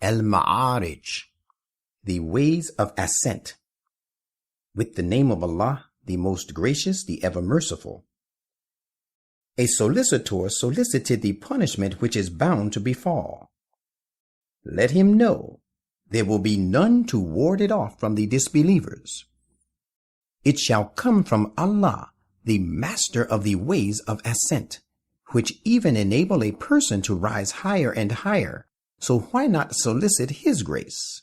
al-Ma'arij, the ways of ascent. With the name of Allah, the most gracious, the ever merciful. A solicitor solicited the punishment which is bound to befall. Let him know there will be none to ward it off from the disbelievers. It shall come from Allah, the master of the ways of ascent, which even enable a person to rise higher and higher, so why not solicit His grace?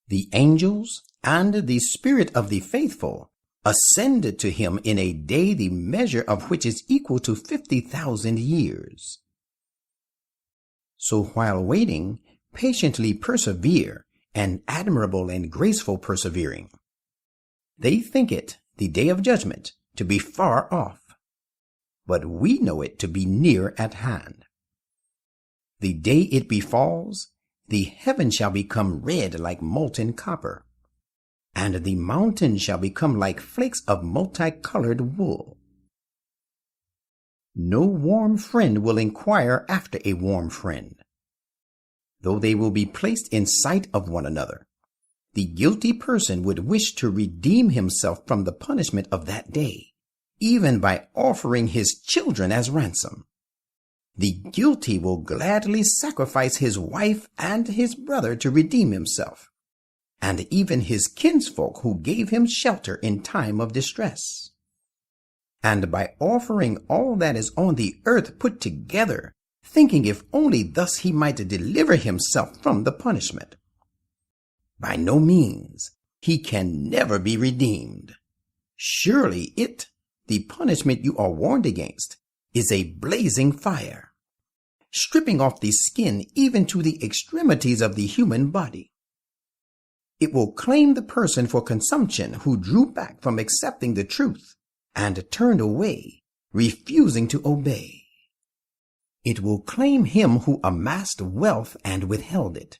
The angels and the spirit of the faithful ascended to Him in a day the measure of which is equal to 50,000 years. So while waiting, patiently persevere, an admirable and graceful persevering. They think it, the day of judgment, to be far off, but we know it to be near at hand. The day it befalls, the heaven shall become red like molten copper, and the mountains shall become like flakes of multicolored wool. No warm friend will inquire after a warm friend, though they will be placed in sight of one another. The guilty person would wish to redeem himself from the punishment of that day, even by offering his children as ransom. The guilty will gladly sacrifice his wife and his brother to redeem himself, and even his kinsfolk who gave him shelter in time of distress. And by offering all that is on the earth put together, thinking if only thus he might deliver himself from the punishment. By no means, he can never be redeemed. Surely it, the punishment you are warned against, is a blazing fire, stripping off the skin even to the extremities of the human body. It will claim the person for consumption who drew back from accepting the truth and turned away, refusing to obey. It will claim him who amassed wealth and withheld it.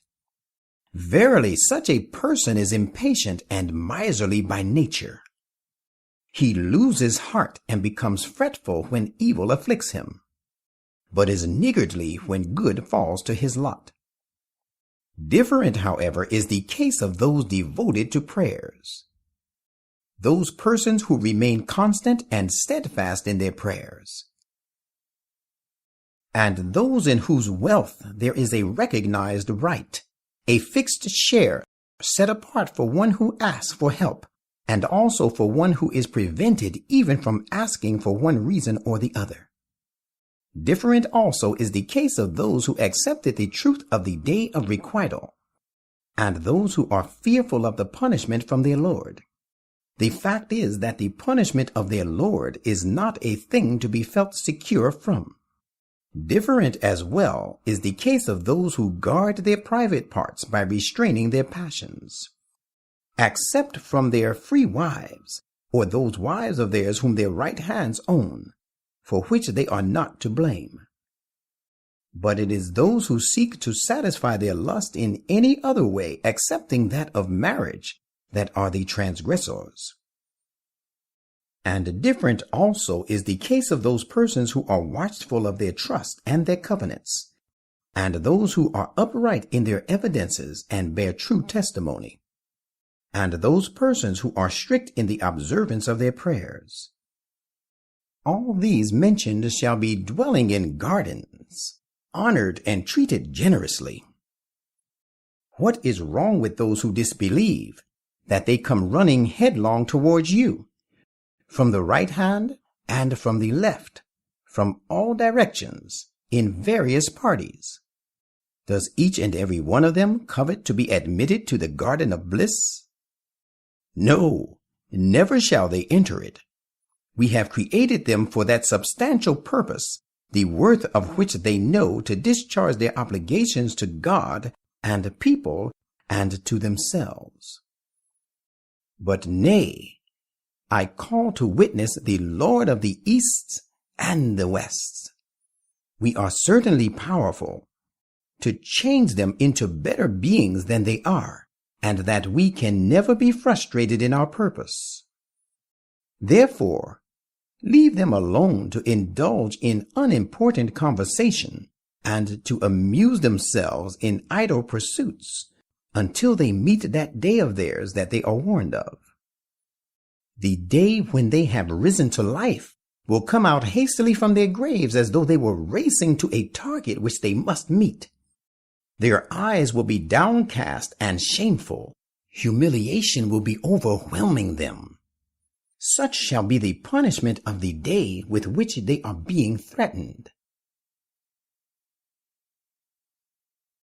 Verily, such a person is impatient and miserly by nature. He loses heart and becomes fretful when evil afflicts him, but is niggardly when good falls to his lot. Different, however, is the case of those devoted to prayers, those persons who remain constant and steadfast in their prayers, and those in whose wealth there is a recognized right, a fixed share set apart for one who asks for help, and also for one who is prevented even from asking for one reason or the other. Different also is the case of those who accepted the truth of the day of requital, and those who are fearful of the punishment from their Lord. The fact is that the punishment of their Lord is not a thing to be felt secure from. Different as well is the case of those who guard their private parts by restraining their passions, except from their free wives, or those wives of theirs whom their right hands own, for which they are not to blame. But it is those who seek to satisfy their lust in any other way excepting that of marriage that are the transgressors. And different also is the case of those persons who are watchful of their trust and their covenants, and those who are upright in their evidences and bear true testimony, and those persons who are strict in the observance of their prayers. All these mentioned shall be dwelling in gardens, honored and treated generously. What is wrong with those who disbelieve, that they come running headlong towards you, from the right hand and from the left, from all directions, in various parties? Does each and every one of them covet to be admitted to the garden of bliss? No, never shall they enter it. We have created them for that substantial purpose, the worth of which they know, to discharge their obligations to God and people and to themselves. But nay, I call to witness the Lord of the East and the West. We are certainly powerful to change them into better beings than they are, and that we can never be frustrated in our purpose. Therefore, leave them alone to indulge in unimportant conversation and to amuse themselves in idle pursuits until they meet that day of theirs that they are warned of. The day when they have risen to life will come out hastily from their graves as though they were racing to a target which they must meet. Their eyes will be downcast and shameful. Humiliation will be overwhelming them. Such shall be the punishment of the day with which they are being threatened.